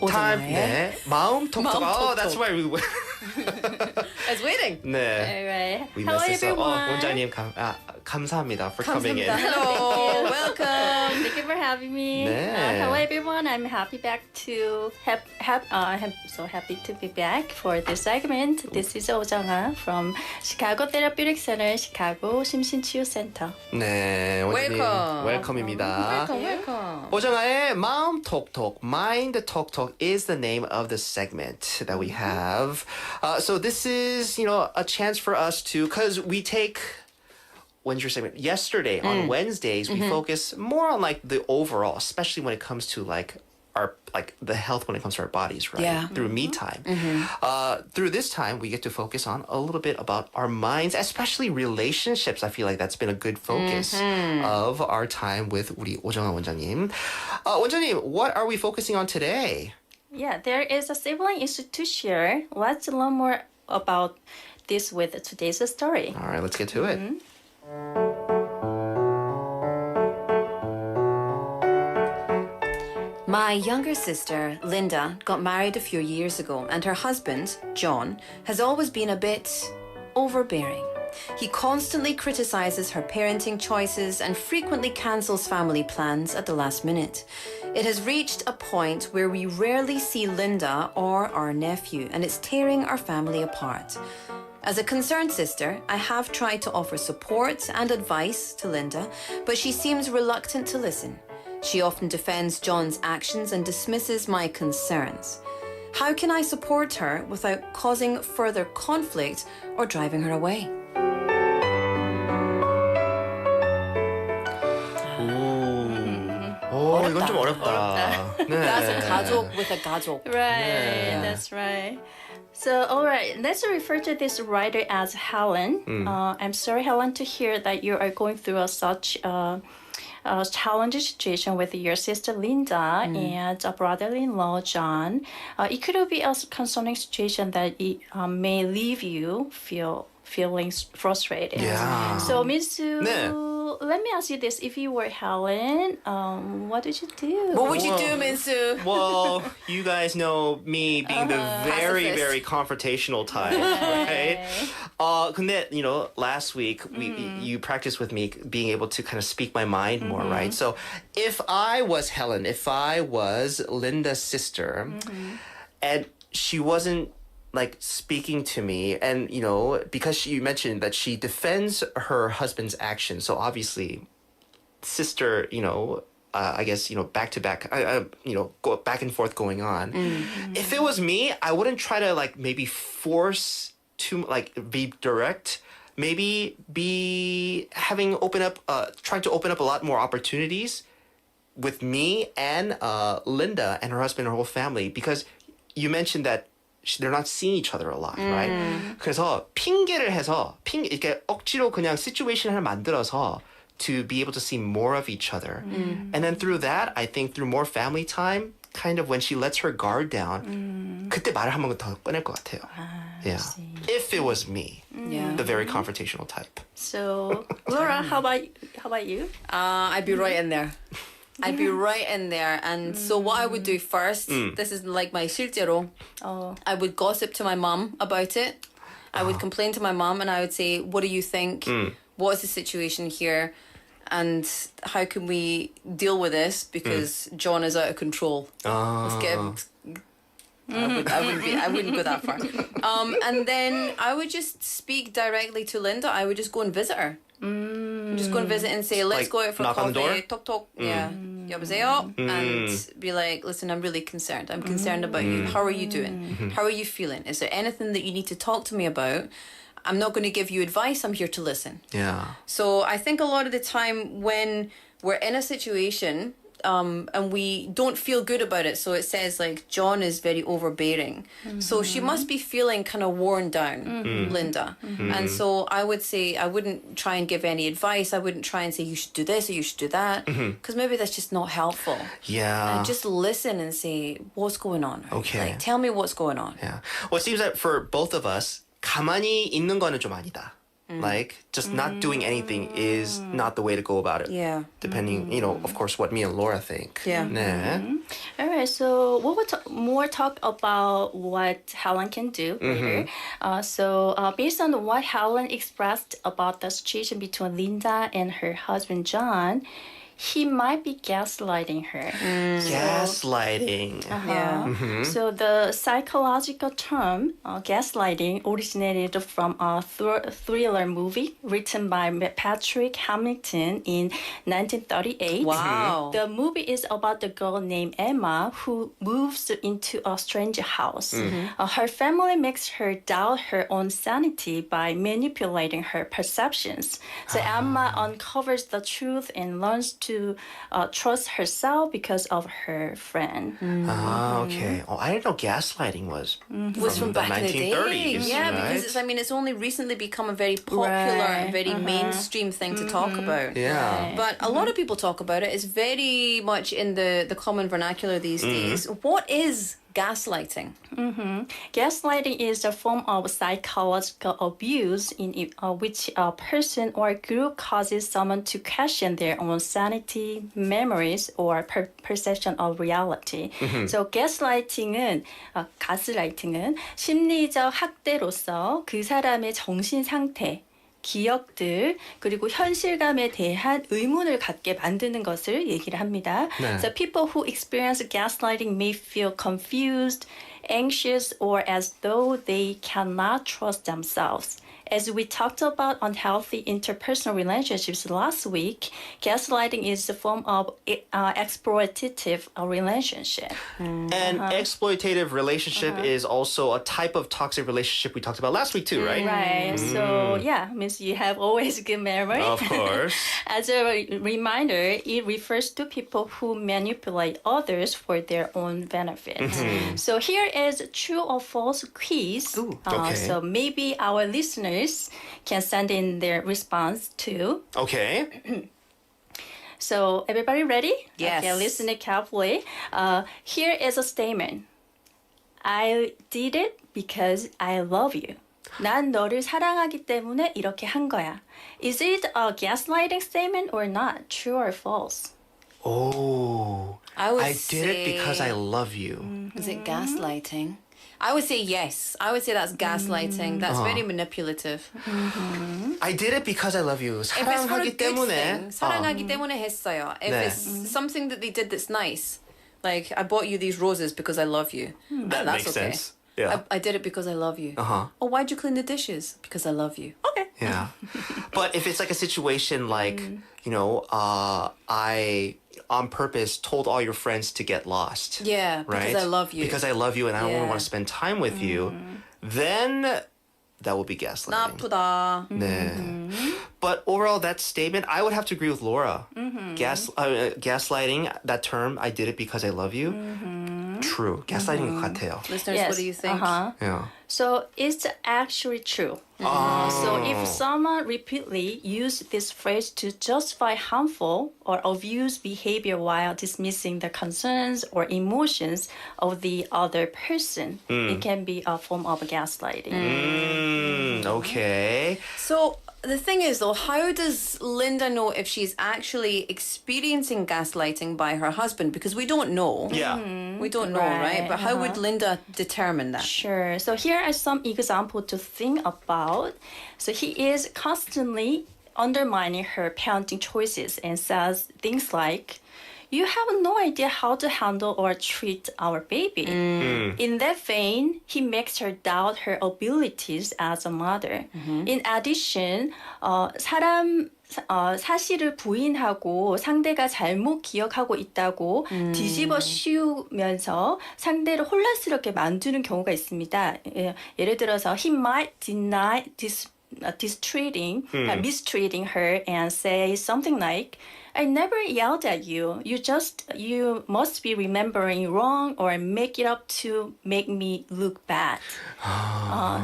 Time, 오정아의 네. 마음톡톡. Oh, that's why we I was waiting. 네. Alright. We Hello messed this up. everyone. 원장님 감사합니다 for coming in. Hello, welcome. Thank you for having me. 네. Hello everyone. I'm happy back to I'm so happy to be back for this segment. This is O정아 from Chicago Therapeutic Center, Chicago 심신치유센터. 네, 원장님 Welcome. 웰컴입니다. Welcome. 오정아의 마음톡톡, Mind Talk Talk is the name of the segment that we have. So this is, a chance for us to, because we take, when's your segment? Yesterday, on Wednesdays, we focus more on like the overall, especially when it comes to like our, like the health when it comes to our bodies, right? Yeah. Through me time. Through this time, we get to focus on a little bit about our minds, especially relationships. I feel like that's been a good focus of our time with 우리 오정아 원장님. 원장님, what are we focusing on today? Yeah, there is a sibling issue to share. Let's learn more about this with today's story. All right, let's get to it. My younger sister, Linda, got married a few years ago, and her husband, John, has always been a bit overbearing. He constantly criticizes her parenting choices and frequently cancels family plans at the last minute. It has reached a point where we rarely see Linda or our nephew, and it's tearing our family apart. As a concerned sister, I have tried to offer support and advice to Linda, but she seems reluctant to listen. She often defends John's actions and dismisses my concerns. How can I support her without causing further conflict or driving her away? 오, 이건 좀 어렵다. 네. That's a 가족 with a 가족. Right, Yeah. that's right. So, all right, let's refer to this writer as Helen. I'm sorry, Helen, to hear that you are going through such a challenging situation with your sister Linda and a brother-in-law John. It could be a concerning situation that it may leave you feeling frustrated. Yeah. So, Minsu, 네. let me ask you this: if you were Helen, what would you do? What would you do, Whoa. Minsu? Well, you guys know me being the very, Pacifist. very confrontational type, right? 근데, last week you practiced with me being able to kind of speak my mind more, right? So if I was Helen, if I was Linda's sister, and she wasn't like speaking to me, and because you mentioned that she defends her husband's actions, so obviously sister, I guess, back to back, go back and forth going on. If it was me, I wouldn't try to like maybe force to like be direct. Maybe be trying to open up a lot more opportunities with me and Linda and her husband and her whole family, because you mentioned that they're not seeing each other a lot, right? 그래서 핑계를 해서 이렇게 억지로 그냥 시츄에이션을 만들어서 to be able to see more of each other. And then through that, I think through more family time, kind of when she lets her guard down, 그때 말을 한 번 더 꺼낼 것 같아요. Yeah. If it was me, Yeah. the very confrontational type. So, Laura, how about you? I'd be right in there. I'd be right in there. And so what I would do first, this is like my 실제로, Oh. I would gossip to my mum about it. I would complain to my mum and I would say, what do you think? What's the situation here? And how can we deal with this? Because John is out of control. Let's get I wouldn't go that far. And then I would just speak directly to Linda. I would just go and visit her. Just go and visit and say, let's Like, go out for knock on the coffee. door? Talk. Yeah. 여보세요? And be like, listen, I'm really concerned. I'm concerned about you. How are you doing? How are you feeling? Is there anything that you need to talk to me about? I'm not going to give you advice. I'm here to listen. Yeah. So I think a lot of the time when we're in a situation and we don't feel good about it, so it says like John is very overbearing. So she must be feeling kind of worn down, Linda. And so I would say I wouldn't try and give any advice. I wouldn't try and say you should do this or you should do that, because maybe that's just not helpful. Yeah. And just listen and say, what's going on? Okay. Like, tell me what's going on. Yeah. Well, it seems that for both of us, 가만히 있는 거는 좀 아니다. Like, just not doing anything is not the way to go about it. Yeah. Depending, of course, what me and Laura think. Yeah. 네. All right, so we will more talk about what Helen can do later. Based on what Helen expressed about the situation between Linda and her husband John, he might be gaslighting her. Gaslighting. Yeah. So the psychological term gaslighting originated from a thriller movie written by Patrick Hamilton in 1938. Wow. The movie is about a girl named Emma who moves into a strange house. Her family makes her doubt her own sanity by manipulating her perceptions. So Emma uncovers the truth and learns to trust herself because of her friend. Okay. Oh, I didn't know gaslighting was From the back in the day. 1930s. Yeah, right? because it's only recently become a very popular and very mainstream thing to talk about. Yeah. But a lot of people talk about it. It's very much in the common vernacular these days. What is gaslighting? Gaslighting is a form of psychological abuse in which a person or group causes someone to question their own sanity, memories, or perception of reality. So 가스라이팅은 심리적 학대로서 그 사람의 정신 상태, 기억들 그리고 현실감에 대한 의문을 갖게 만드는 것을 얘기를 합니다. 네. So people who experience gaslighting may feel confused, anxious, or as though they cannot trust themselves. As we talked about unhealthy interpersonal relationships last week, gaslighting is a form of exploitative relationship. And exploitative relationship is also a type of toxic relationship we talked about last week too, right? Right. So yeah, means you have always good memory. Of course. As a reminder, it refers to people who manipulate others for their own benefit. So here is true or false quiz. okay. So maybe our listeners can send in their response too. Okay. So everybody ready? Yes. Okay, listen it carefully. Here is a statement. I did it because I love you. 난 너를 사랑하기 때문에 이렇게 한 거야. Is it a gaslighting statement or not? True or false? Oh. I would did it because I love you. Is it gaslighting? I would say yes. I would say that's gaslighting. That's very manipulative. I did it because I love you. If it's for a 사랑하기 good 때문에. thing, 사랑하기 때문에 했어요. If 네. it's something that they did that's nice, like I bought you these roses because I love you, That that's makes okay. sense. Yeah. I did it because I love you. Or why'd you clean the dishes? Because I love you. Okay. Yeah. But if it's like a situation like, I on purpose told all your friends to get lost. Yeah, Right? because I love you. Because I love you and I don't Yeah. want to spend time with you, then that would be gaslighting. 나쁘다. 네. But overall, that statement, I would have to agree with Laura. Gaslighting, that term, I did it because I love you. True. gaslighting 것 같아요. Listeners, Yes. what do you think? Yeah. So it's actually true. So if someone repeatedly uses this phrase to justify harmful or abuse behavior while dismissing the concerns or emotions of the other person, it can be a form of gaslighting. Okay. So the thing is, though, how does Linda know if she's actually experiencing gaslighting by her husband? Because we don't know. Yeah. We don't know, right? Right, But how would Linda determine that? Sure. So here are some examples to think about. So he is constantly undermining her parenting choices and says things like, "You have no idea how to handle or treat our baby." In that vein, he makes her doubt her abilities as a mother. In addition, 사실을 부인하고 상대가 잘못 기억하고 있다고 뒤집어 씌우면서 상대를 혼란스럽게 만드는 경우가 있습니다. 예를 들어서 he might deny mistreating her and say something like, "I never yelled at you. You must be remembering wrong or make it up to make me look bad."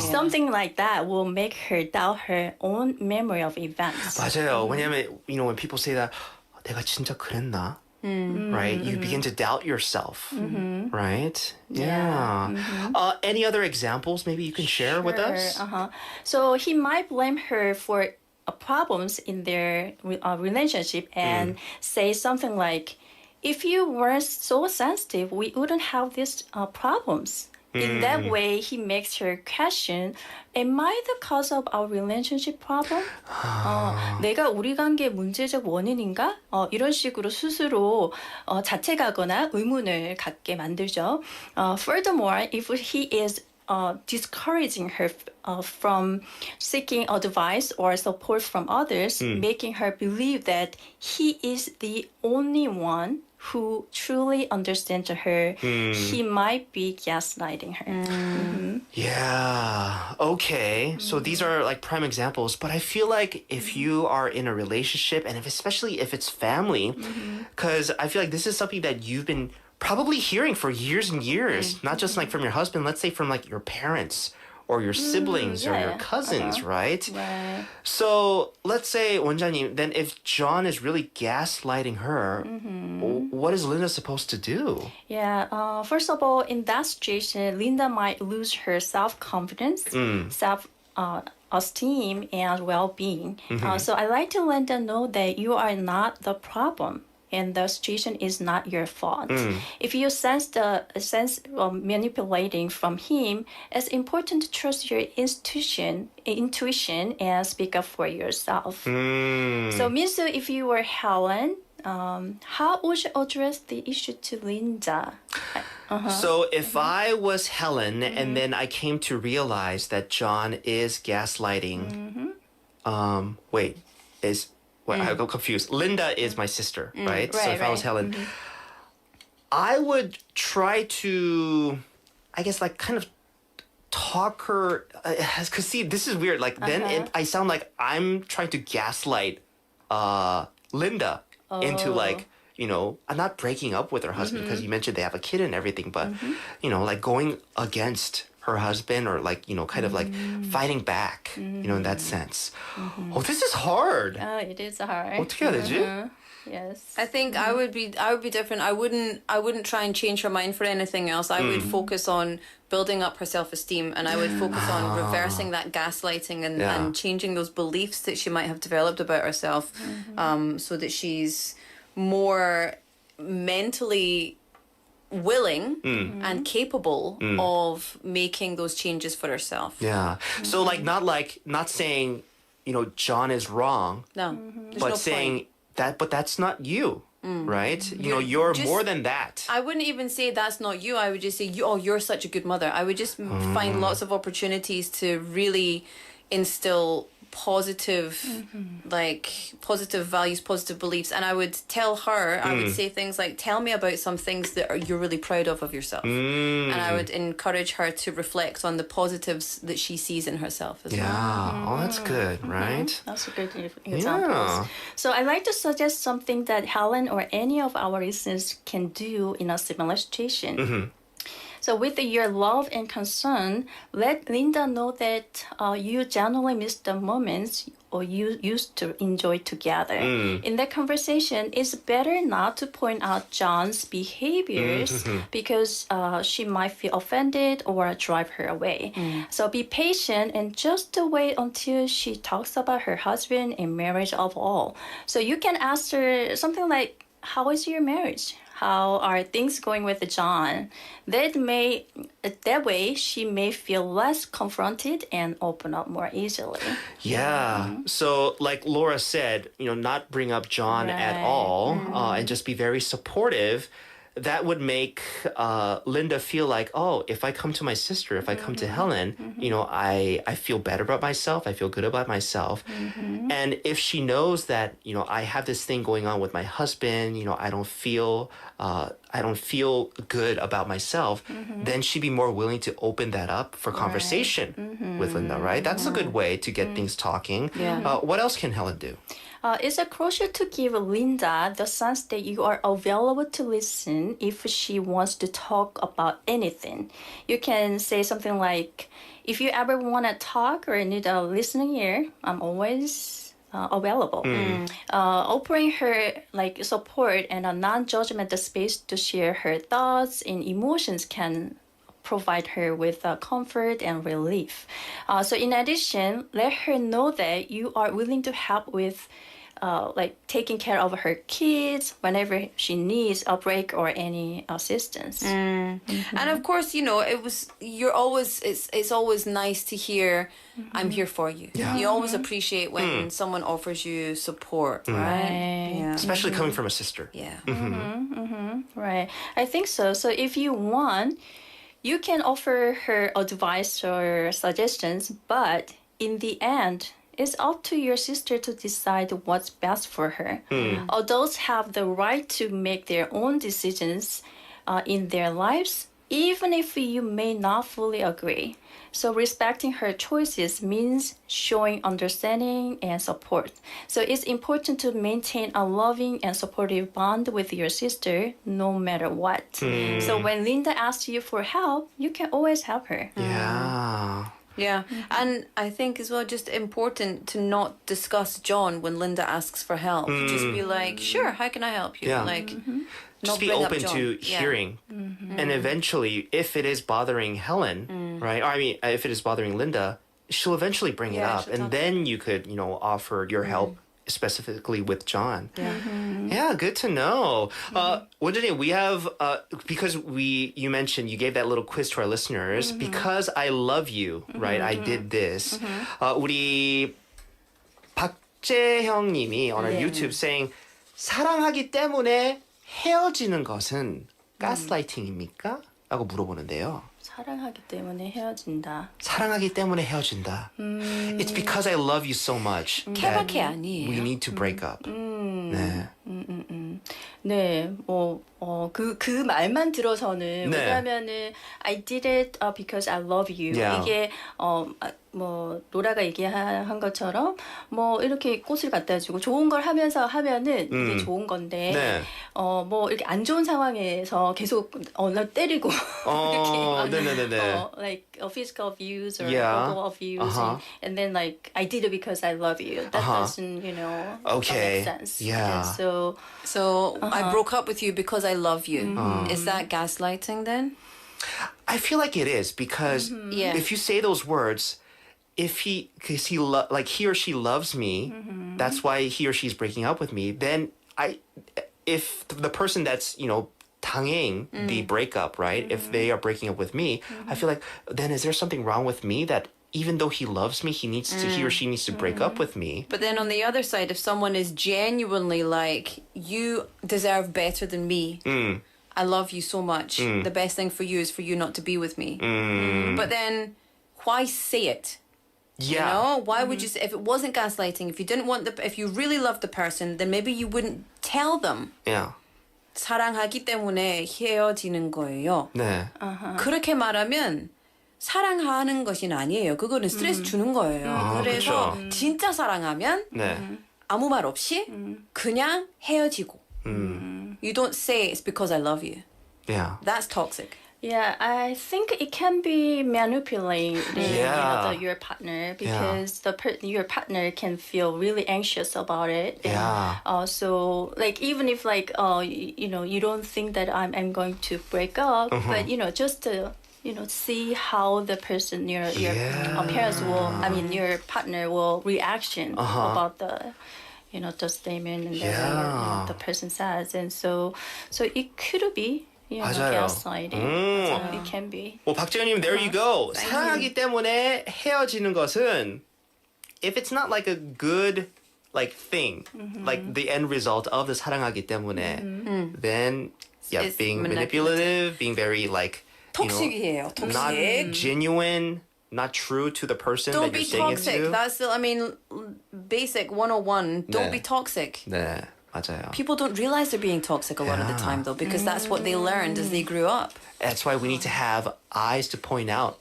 Something like that will make her doubt her own memory of events. 맞아요. 왜냐면, when people say that, 내가 진짜 그랬나? right? You begin to doubt yourself, right? Yeah. Any other examples maybe you can share with us? So he might blame her for problems in their relationship and say something like, if you weren't so sensitive, we wouldn't have these problems. In that way, he makes her question, am I the cause of our relationship problem? 내가 우리 관계의 문제적 원인인가? 이런 식으로 스스로 자책하거나 의문을 갖게 만들죠. Furthermore, if he is discouraging her from seeking advice or support from others, making her believe that he is the only one who truly understands her, he might be gaslighting her. Yeah. Okay. So these are like prime examples, but I feel like if you are in a relationship and especially if it's family, because I feel like this is something that you've been probably hearing for years and years, not just like from your husband, let's say from like your parents or your siblings or your cousins, right? Right. So let's say, 원장님, then if John is really gaslighting her, what is Linda supposed to do? Yeah, first of all, in that situation, Linda might lose her self-confidence, self-esteem, and well-being. So I like to let them know that you are not the problem. And the situation is not your fault. If you sense manipulating from him, it's important to trust your intuition, and speak up for yourself. So, Minsu, if you were Helen, how would you address the issue to Linda? So if I was Helen and then I came to realize that John is gaslighting, I got confused. Linda is my sister, right? So if I was Helen, I would try to, I guess, like kind of talk her. Because see, this is weird. Like then I sound like I'm trying to gaslight Linda into like, you know, I'm not breaking up with her husband because you mentioned they have a kid and everything, but you know, like going against her husband or like, you know, kind of like fighting back, you know, in that sense. Oh, this is hard. It is hard. 어떻게 해야 되지? Yes. I think I would be different. I wouldn't try and change her mind for anything else. I would focus on building up her self-esteem, and I would focus on reversing that gaslighting and changing those beliefs that she might have developed about herself, so that she's more mentally willing and capable of making those changes for herself. Yeah. So not saying, you know, John is wrong. No. There's But no saying point. that, but that's not you, right? You know, you're just- more than that. I wouldn't even say that's not you. I would just say, you're such a good mother. I would just find lots of opportunities to really instill positive values, positive beliefs, and I would tell her, I would say things like, tell me about some things that you're really proud of yourself, and I would encourage her to reflect on the positives that she sees in herself as well. Yeah. Oh, that's good, right? That's a good example. Yeah. So I like to suggest something that Helen or any of our listeners can do in a similar situation. So with your love and concern, let Linda know that you genuinely miss the moments or you used to enjoy together. In that conversation, it's better not to point out John's behaviors because she might feel offended or drive her away. So be patient and just wait until she talks about her husband and marriage of all. So you can ask her something like, how is your marriage? How are things going with John? That way she may feel less confronted and open up more easily. Yeah. So like Laura said, you know, not bring up John at all and just be very supportive. That would make Linda feel like, oh, if I come to my sister, if I come to Helen, you know, I feel better about myself. I feel good about myself. And if she knows that, you know, I have this thing going on with my husband, you know, I don't feel good about myself, then she'd be more willing to open that up for conversation with Linda, right? That's a good way to get things talking. Yeah. What else can Helen do? It's crucial to give Linda the sense that you are available to listen if she wants to talk about anything. You can say something like, if you ever want to talk or need a listening ear, I'm always available, offering her like support and a non-judgmental space to share her thoughts and emotions can provide her with comfort and relief. So in addition, let her know that you are willing to help with like taking care of her kids whenever she needs a break or any assistance. And of course, you know, it's always nice to hear, I'm here for you. Yeah. You always appreciate when someone offers you support, right? Yeah. Especially coming from a sister. Yeah. Right. I think so. So if you want, you can offer her advice or suggestions, but in the end, it's up to your sister to decide what's best for her. Adults have the right to make their own decisions in their lives, even if you may not fully agree. So respecting her choices means showing understanding and support. So it's important to maintain a loving and supportive bond with your sister no matter what. So when Linda asks you for help, you can always help her. Yeah. Yeah, and I think as well, just important to not discuss John when Linda asks for help. Just be like, sure, how can I help you? Yeah. Like, Just not be bring up open John. to Yeah. hearing. And eventually, if it is bothering Helen, right? Or I mean, if it is bothering Linda, she'll eventually bring it Yeah, up. she'll And talk then you could, you know, offer your help specifically with John. Yeah, good to know. 원장님, we have, because you mentioned, you gave that little quiz to our listeners, because I love you, right? I did this. 우리 박재형 님이 on our YouTube saying, 사랑하기 때문에 헤어지는 것은 가스라이팅입니까? 라고 물어보는데요. 사랑하기 때문에 헤어진다. 사랑하기 때문에 헤어진다. It's because I love you so much that 케바케 아니에요. we need to break up. 네. 네, 그 말만 들어서는 네. 왜냐하면은 I did it because I love you. Yeah. 이게 노라가 얘기한 것처럼 뭐 이렇게 꽃을 갖다 주고 좋은 걸 하면서 하면은 이게 좋은 건데 네. 뭐 이렇게 안 좋은 상황에서 계속 나 때리고 이렇게 네네네네. like a physical abuse or Yeah. verbal abuse and then like I did it because I love you. That doesn't, Okay. make sense. Yeah. So I broke up with you because I love you. Is that gaslighting then? I feel like it is because Yeah. if you say those words, because he or she loves me, that's why he or she's breaking up with me. Then if the person that's 당행 the breakup, right? If they are breaking up with me, I feel like then is there something wrong with me that even though he loves me, he or she needs to break up with me? But then on the other side, if someone is genuinely like, you deserve better than me, I love you so much, the best thing for you is for you not to be with me. But then why say it? Yeah. You know, why would you say, if it wasn't gaslighting, if you didn't want if you really loved the person, then maybe you wouldn't tell them. Yeah. 사랑하기 때문에 헤어지는 거예요. 네. 그렇게 말하면 사랑하는 것이 아니에요. 그거는 스트레스 주는 거예요. 그래서 그쵸. 진짜 사랑하면 네. 아무 말 없이 그냥 헤어지고. You don't say it's because I love you. Yeah. That's toxic. Yeah, I think it can be manipulating Yeah. your partner because your partner can feel really anxious about it. Yeah. So like even if like you don't think that I'm going to break up, but just to see how the person your parents your partner will reaction about the the statement and the person says, and so it could be. 맞아요. gaslighting. It can be. Well, 박재현님, there you go. 사랑하기 때문에 헤어지는 것은 if it's not like a good thing, like the end result of the 사랑하기 때문에, then It's being manipulative, being very 톡식이에요. not 톡식. genuine, not true to the person Don't that you're be saying it toxic. to. That's basic 101. Don't 네. be toxic. 네, 맞아요. People don't realize they're being toxic a lot of the time though, because that's what they learned as they grew up. That's why we need to have eyes to point out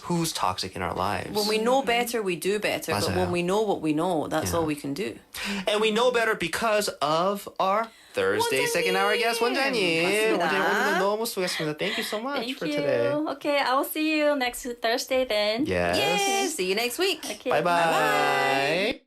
who's toxic in our lives. When we know better, we do better. But 맞아요. when we know what we know, that's all we can do. And we know better because of our Thursday second hour guest 원장님. 맞습니다. 원장님 오늘도 너무 수고했습니다. Thank you so much Thank for you. today. Okay, I'll see you next Thursday then. Yes. Yay! See you next week. Okay, Bye bye.